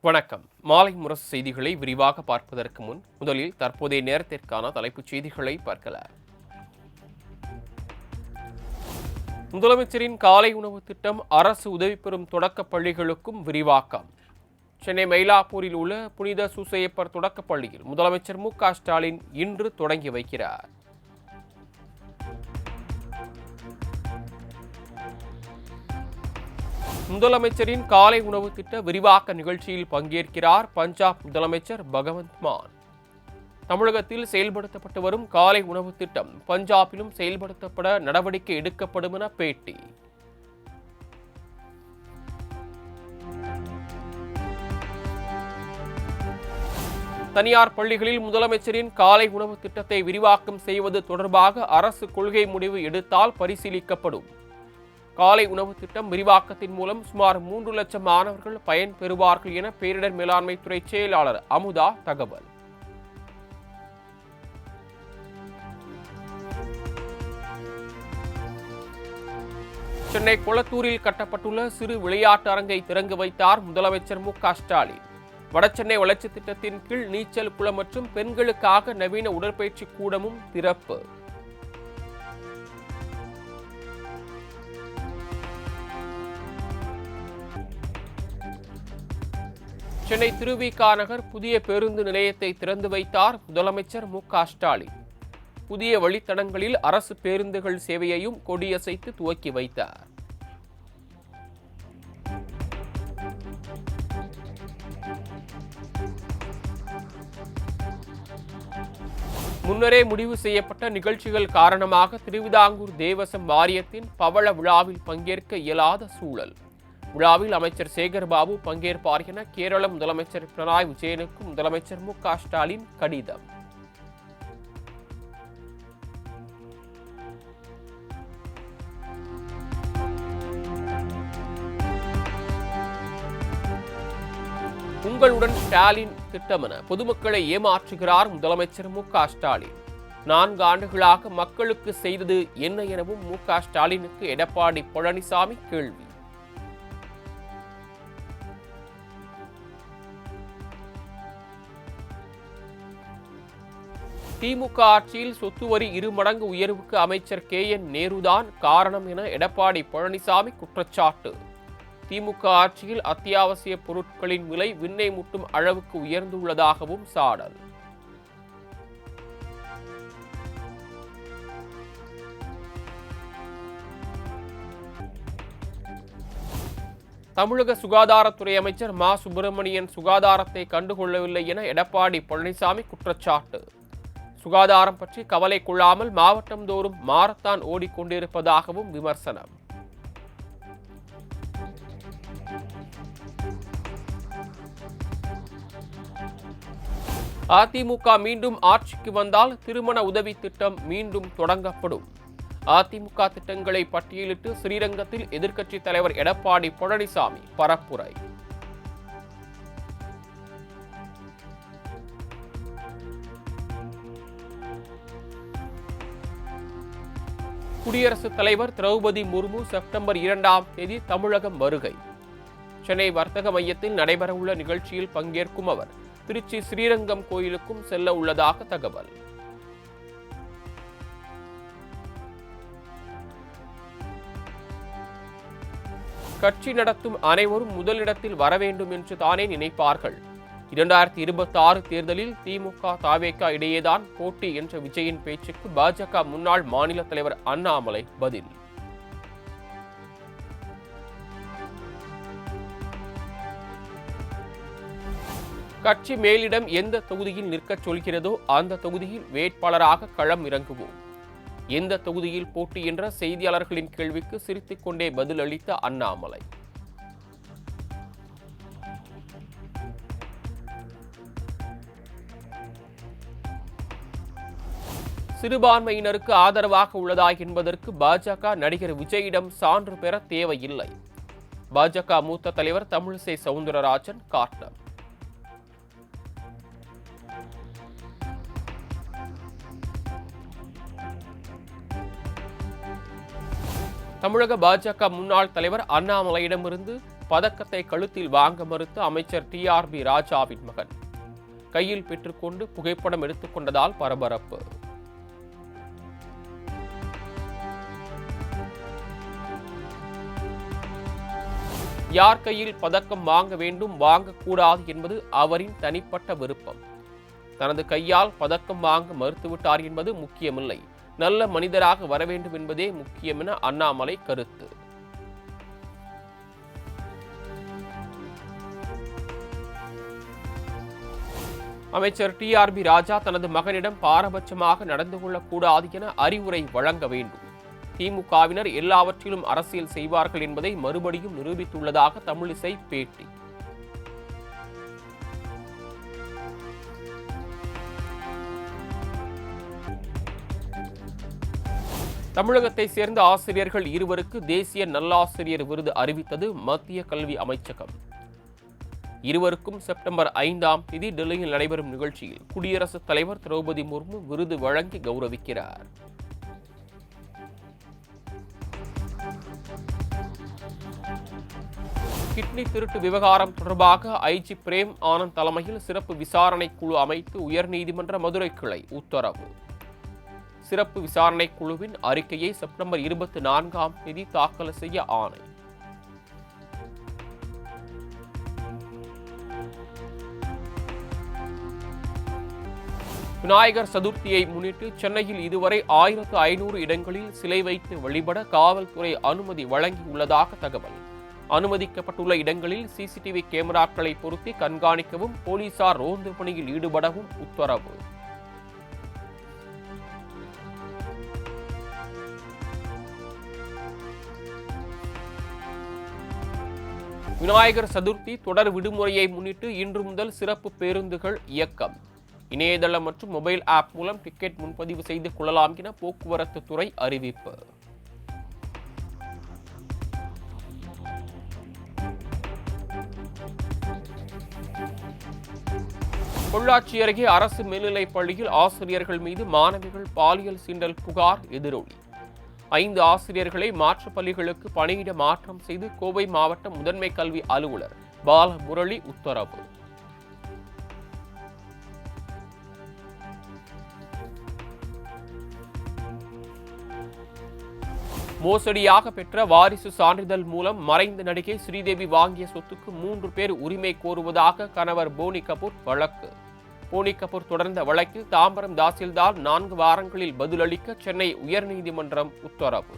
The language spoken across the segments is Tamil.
வணக்கம். மாலை முரசு செய்திகளை விரிவாக பார்ப்பதற்கு முன் முதலில் தற்போதைய நேரத்திற்கான தலைப்புச் செய்திகளை பார்க்கலாம். முதலமைச்சரின் காலை உணவு திட்டம் அரசு உதவி பெறும் தொடக்கப் பள்ளிகளுக்கும் விரிவாக்கம். சென்னை மயிலாப்பூரில் உள்ள புனித சூசையப்பர் தொடக்கப் பள்ளியில் முதலமைச்சர் மு.க.ஸ்டாலின் இன்று தொடங்கி வைக்கிறார். முதலமைச்சரின் காலை உணவு திட்ட விரிவாக்க நிகழ்ச்சியில் பங்கேற்கிறார் பஞ்சாப் முதலமைச்சர் பகவந்த் மான். தமிழகத்தில் செயல்படுத்தப்பட்டு வரும் காலை உணவு திட்டம் பஞ்சாபிலும் செயல்படுத்தப்பட நடவடிக்கை எடுக்கப்படும் என பேட்டி. தனியார் பள்ளிகளில் முதலமைச்சரின் காலை உணவு திட்டத்தை விரிவாக்கம் செய்வது தொடர்பாக அரசு கொள்கை முடிவு எடுத்தால் பரிசீலிக்கப்படும். காலை உணவு திட்டம் விரிவாக்கத்தின் மூலம் சுமார் 3 லட்சம் மாணவர்கள் பயன் பெறுவார்கள் என பேரிடர் மேலாண்மை துறை செயலாளர் அமுதா தகவல். சென்னை கொளத்தூரில் கட்டப்பட்டுள்ள சிறு விளையாட்டு அரங்கை திறந்து வைத்தார் முதலமைச்சர் மு.க.ஸ்டாலின். வடசென்னை வளர்ச்சி திட்டத்தின் கீழ் நீச்சல் குளம் மற்றும் பெண்களுக்காக நவீன உடற்பயிற்சி கூடமும் திறப்பு. சென்னை திருவிக நகர் புதிய பேருந்து நிலையத்தை திறந்து வைத்தார் முதலமைச்சர் மு.க.ஸ்டாலின். புதிய வழித்தடங்களில் அரசு பேருந்துகள் சேவையையும் கொடியசைத்து துவக்கி வைத்தார். முன்னரே முடிவு செய்யப்பட்ட நிகழ்ச்சிகள் காரணமாக திருவிதாங்கூர் தேவசம் வாரியத்தின் பவள விழாவில் பங்கேற்க இயலாத சூழல். விழாவில் அமைச்சர் சேகர்பாபு பங்கேற்பார் என கேரள முதலமைச்சர் பினராயி விஜயனுக்கு முதலமைச்சர் மு.க.ஸ்டாலின் கடிதம். உங்களுடன் ஸ்டாலின் திட்டம் என பொதுமக்களை ஏமாற்றுகிறார் முதலமைச்சர் மு.க.ஸ்டாலின். 4 ஆண்டுகளாக மக்களுக்கு செய்தது என்ன எனவும் மு.க.ஸ்டாலினுக்கு எடப்பாடி பழனிசாமி கேள்வி. திமுக ஆட்சியில் சொத்து வரி 2 மடங்கு உயர்வுக்கு அமைச்சர் கே.என். நேருதான் காரணம் என எடப்பாடி பழனிசாமி குற்றச்சாட்டு. திமுக ஆட்சியில் அத்தியாவசிய பொருட்களின் விலை விண்ணை முட்டும் அளவுக்கு உயர்ந்துள்ளதாகவும் சாடல். தமிழக சுகாதாரத்துறை அமைச்சர் மா. சுப்பிரமணியன் சுகாதாரத்தை கண்டுகொள்ளவில்லை என எடப்பாடி பழனிசாமி குற்றச்சாட்டு. சுகாதாரம் பற்றி கவலை கொள்ளாமல் மாவட்டம் தோறும் மாரத்தான் ஓடிக்கொண்டிருப்பதாகவும் விமர்சனம். அதிமுக மீண்டும் ஆட்சிக்கு வந்தால் திருமண உதவி திட்டம் மீண்டும் தொடங்கப்படும். அதிமுக திட்டங்களை பட்டியலிட்டு ஸ்ரீரங்கத்தில் எதிர்க்கட்சித் தலைவர் எடப்பாடி பழனிசாமி பரப்புரை. குடியரசுத் தலைவர் திரௌபதி முர்மு செப்டம்பர் 2ஆம் தேதி தமிழகம் வருகை. சென்னை வர்த்தக மையத்தில் நடைபெறவுள்ள நிகழ்ச்சியில் பங்கேற்கும் அவர் திருச்சி ஸ்ரீரங்கம் கோயிலுக்கும் செல்ல உள்ளதாக தகவல். கட்சி நடத்தும் அனைவரும் முதலிடத்தில் வர வேண்டும் என்று தானே நினைப்பார்கள். 2026 தேர்தலில் திமுக தவேக இடையேதான் போட்டி என்ற விஜயின் பேச்சுக்கு பாஜக முன்னாள் மாநில தலைவர் அண்ணாமலை பதில். கட்சி மேலிடம் எந்த தொகுதியில் நிற்கச் சொல்கிறதோ அந்த தொகுதியில் வேட்பாளராக களம் இறங்குவோம். எந்த தொகுதியில் போட்டி என்ற செய்தியாளர்களின் கேள்விக்கு சிரித்துக் கொண்டே பதிலளித்த அண்ணாமலை. சிறுபான்மையினருக்கு ஆதரவாக உள்ளதா என்பதற்கு பாஜக நடிகர் விஜயிடம் சான்று பெற தேவையில்லை. பாஜக மூத்த தலைவர் தமிழிசை சவுந்தரராஜன் காட்டம். தமிழக பாஜக முன்னாள் தலைவர் அண்ணாமலையிடமிருந்து பதக்கத்தை கழுத்தில் வாங்க மறுத்த அமைச்சர் டிஆர்பி ராஜாவின் மகன் கையில் பெற்றுக்கொண்டு புகைப்படம் எடுத்துக் கொண்டதால் பரபரப்பு. யார் கையில் பதக்கம் வாங்க வேண்டும், வாங்கக்கூடாது என்பது அவரின் தனிப்பட்ட விருப்பம். தனது கையால் பதக்கம் வாங்க மறுத்துவிட்டார் என்பது முக்கியமில்லை, நல்ல மனிதராக வர வேண்டும் என்பதே முக்கியம் என அண்ணாமலை கருத்து. அமைச்சர் டிஆர்பி ராஜா தனது மகனிடம் பாரபட்சமாக நடந்து கொள்ளக்கூடாது என அறிவுரை வழங்க வேண்டும். திமுகவினர் எல்லாவற்றிலும் அரசியல் செய்வார்கள் என்பதை மறுபடியும் நிரூபித்துள்ளதாக தமிழிசை பேட்டி. தமிழகத்தை சேர்ந்த ஆசிரியர்கள் இருவருக்கு தேசிய நல்லாசிரியர் விருது அறிவித்தது மத்திய கல்வி அமைச்சகம். இருவருக்கும் செப்டம்பர் 5ஆம் தேதி டெல்லியில் நடைபெறும் நிகழ்ச்சியில் குடியரசுத் தலைவர் திரௌபதி முர்மு விருது வழங்கி கௌரவிக்கிறார். கிட்னி திருட்டு விவகாரம் தொடர்பாக ஐஜி பிரேம் ஆனந்த் தலைமையில் சிறப்பு விசாரணை குழு அமைத்து உயர்நீதிமன்ற மதுரை கிளை உத்தரவு. சிறப்பு விசாரணை குழுவின் அறிக்கையை செப்டம்பர் 24ஆம் தேதி தாக்கல் செய்ய ஆணை. விநாயகர் சதுர்த்தியை முன்னிட்டு சென்னையில் இதுவரை 1500 இடங்களில் சிலை வைத்து வழிபட காவல்துறை அனுமதி வழங்கியுள்ளதாக தகவல். அனுமதிக்கப்பட்டுள்ள இடங்களில் சிசிடிவி கேமராக்களை பொருத்தி கண்காணிக்கவும் போலீசார் ரோந்து பணியில் ஈடுபடவும் உத்தரவு. விநாயகர் சதுர்த்தி தொடர் விடுமுறையை முன்னிட்டு இன்று முதல் சிறப்பு பேருந்துகள் இயக்கம். இணையதளம் மற்றும் மொபைல் ஆப் மூலம் டிக்கெட் முன்பதிவு செய்து கொள்ளலாம் என போக்குவரத்து துறை அறிவிப்பு. பொள்ளாச்சி அருகே அரசு மேல்நிலைப் பள்ளியில் ஆசிரியர்கள் மீது மாணவிகள் பாலியல் சீண்டல் புகார் எதிரொலி. 5 ஆசிரியர்களை மாற்றுப் பள்ளிகளுக்கு பணியிட மாற்றம் செய்து கோவை மாவட்ட முதன்மை கல்வி அலுவலர் பாலமுரளி உத்தரவு. மோசடியாக பெற்ற வாரிசு சான்றிதழ் மூலம் மறைந்த நடிகை ஸ்ரீதேவி வாங்கிய சொத்துக்கு 3 பேர் உரிமை கோருவதாக கணவர் போனி கபூர் வழக்கு. போனி கபூர் தொடர்ந்த வழக்கில் தாம்பரம் தாசில்தார் 4 வாரங்களில் பதிலளிக்க சென்னை உயர்நீதிமன்றம் உத்தரவு.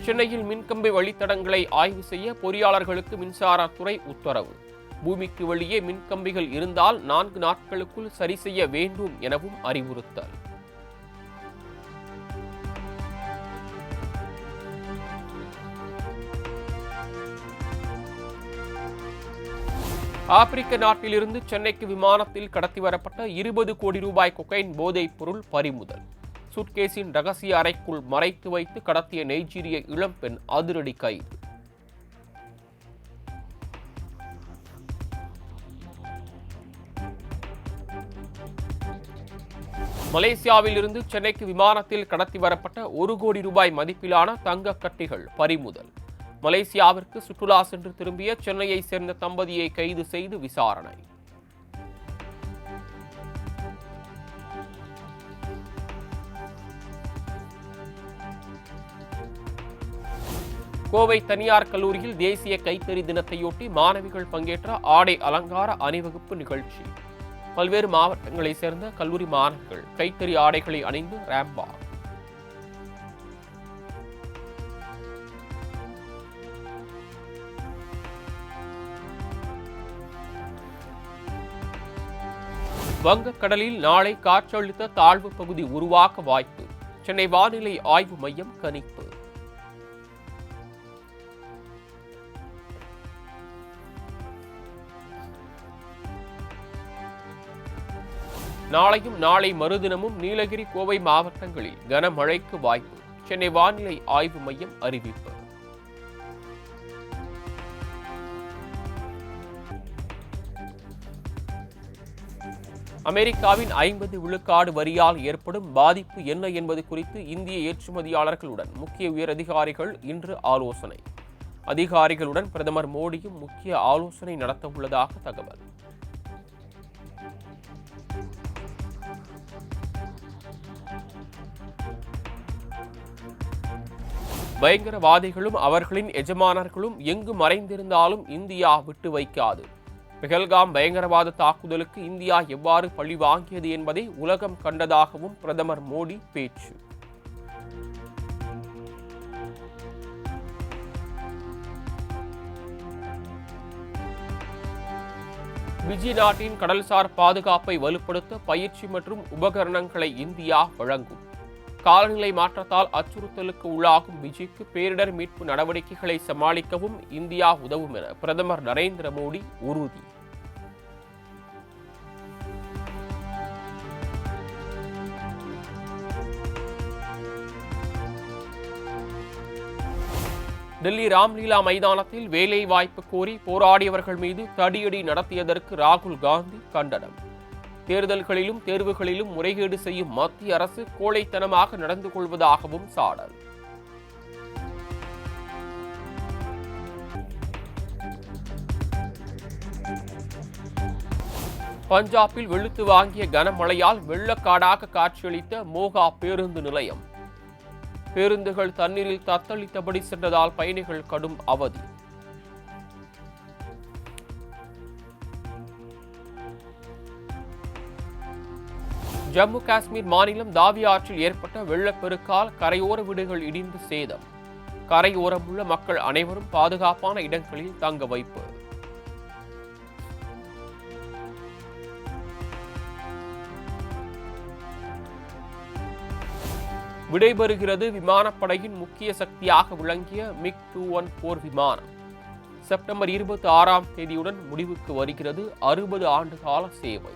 சென்னையில் மின்கம்பி வழித்தடங்களை ஆய்வு செய்ய பொறியாளர்களுக்கு மின்சாரத்துறை உத்தரவு. பூமிக்கு வெளியே மின்கம்பிகள் இருந்தால் 4 நாட்களுக்குள் சரி செய்ய வேண்டும் எனவும் அறிவுறுத்தல். ஆப்பிரிக்க நாட்டிலிருந்து சென்னைக்கு விமானத்தில் கடத்தி வரப்பட்ட 20 கோடி ரூபாய் கொக்கைன் போதைப் பொருள் பறிமுதல். சூட்கேஸின் ரகசிய அறைக்குள் மறைத்து வைத்து கடத்திய நைஜீரிய இளம்பெண் அதிரடி கைது. மலேசியாவில் இருந்து சென்னைக்கு விமானத்தில் கடத்தி வரப்பட்ட 1 கோடி ரூபாய் மதிப்பிலான தங்க கட்டிகள் பறிமுதல். மலேசியாவிற்கு சுற்றுலா சென்று திரும்பிய சென்னையை சேர்ந்த தம்பதியை கைது செய்து விசாரணை. கோவை தனியார் கல்லூரியில் தேசிய கைத்தறி தினத்தையொட்டி மாணவிகள் பங்கேற்ற ஆடை அலங்கார அணிவகுப்பு நிகழ்ச்சி. பல்வேறு மாவட்டங்களைச் சேர்ந்த கல்லூரி மாணவர்கள் கைத்தறி ஆடைகளை அணிந்து ரேம்பா. வங்கக்கடலில் நாளை காற்றழுத்த தாழ்வு பகுதி உருவாக வாய்ப்பு. சென்னை வானிலை ஆய்வு மையம் கணிப்பு. நாளையும் நாளை மறுதினமும் நீலகிரி கோவை மாவட்டங்களில் கனமழைக்கு வாய்ப்பு. சென்னை வானிலை ஆய்வு மையம் அறிவிப்பு. அமெரிக்காவின் 50 விழுக்காடு வரியால் ஏற்படும் பாதிப்பு என்ன என்பது குறித்து இந்திய ஏற்றுமதியாளர்களுடன் முக்கிய உயரதிகாரிகள் இன்று ஆலோசனை. அதிகாரிகளுடன் பிரதமர் மோடியும் முக்கிய ஆலோசனை நடத்த உள்ளதாக தகவல். பயங்கரவாதிகளும் அவர்களின் எஜமானர்களும் எங்கு மறைந்திருந்தாலும் இந்தியா விட்டு வைக்காது. பெஹல்காம் பயங்கரவாத தாக்குதலுக்கு இந்தியா எவ்வாறு பழி வாங்கியது என்பதை உலகம் கண்டதாகவும் பிரதமர் மோடி பேச்சு. பிஜி நாட்டின் கடல்சார் பாதுகாப்பை வலுப்படுத்த பயிற்சி மற்றும் உபகரணங்களை இந்தியா வழங்கும். காலநிலை மாற்றத்தால் அச்சுறுத்தலுக்கு உள்ளாகும் பிஜிக்கு பேரிடர் மீட்பு நடவடிக்கைகளை சமாளிக்கவும் இந்தியா உதவும் என பிரதமர் நரேந்திர மோடி உறுதி. டெல்லி ராம்லீலா மைதானத்தில் வேலை வாய்ப்பு கோரி போராடியவர்கள் மீது தடியடி நடத்தியதற்கு ராகுல் காந்தி கண்டனம். தேர்தல்களிலும் தேர்வுகளிலும் முறைகேடு செய்யும் மத்திய அரசு கோழைத்தனமாக நடந்து கொள்வதாகவும் சாடல். பஞ்சாபில் வெளுத்து வாங்கிய கனமழையால் வெள்ளக்காடாக காட்சியளித்த மோகா பேருந்து நிலையம். பேருந்துகள் தண்ணீரில் தத்தளித்தபடி சென்றதால் பயணிகள் கடும் அவதி. ஜம்மு காஷ்மீர் மாநிலம் தாவி ஆற்றில் ஏற்பட்ட வெள்ளப்பெருக்கால் கரையோர வீடுகள் இடிந்து சேதம். கரையோரம் உள்ள மக்கள் அனைவரும் பாதுகாப்பான இடங்களில் தங்க வைப்பு. விடைபெறுகிறது விமானப்படையின் முக்கிய சக்தியாக விளங்கிய MiG-21 விமானம். செப்டம்பர் 26ஆம் தேதியுடன் முடிவுக்கு வருகிறது 60 ஆண்டு கால சேவை.